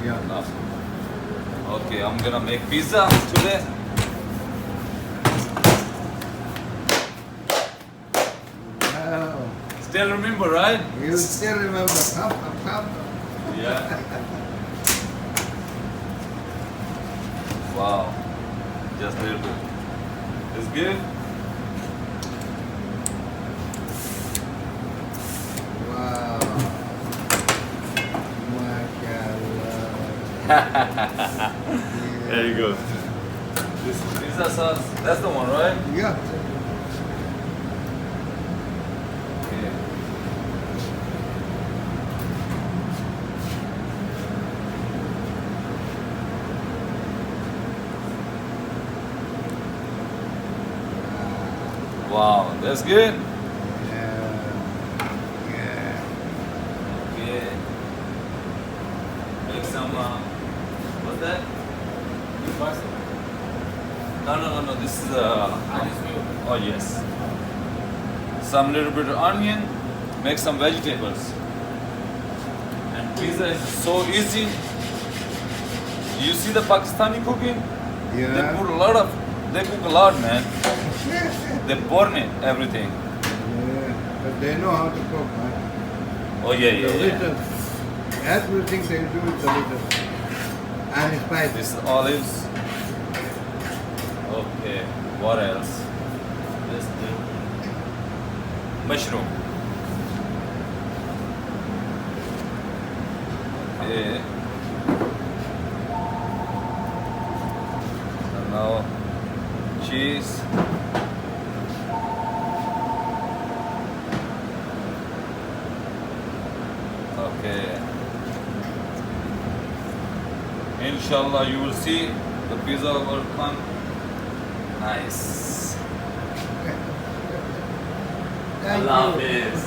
Yeah. Enough. Okay, I'm gonna make pizza today. Wow. Still remember, right? You still remember? Come. Yeah. Wow. Just a little bit. It's good? Wow. MashaAllah. There you go. This is pizza sauce. That's the one, right? Yeah. Okay. Wow, that's good. Yeah. Okay. Make some, what's that? No. This is oh yes. Some little bit of onion. Make some vegetables. And pizza is so easy. You see the Pakistani cooking? They Yeah. put a lot of. They cook a lot, man. They burn it, everything. Yeah. But they know how to cook, man. Oh yeah. The little, everything they do is the little. And spicy. This is olives. Okay. What else? This thing. Mushroom. Okay. And now cheese. Okay. Inshallah, you will see the pizza will come nice. Thank Allah you. Hafiz.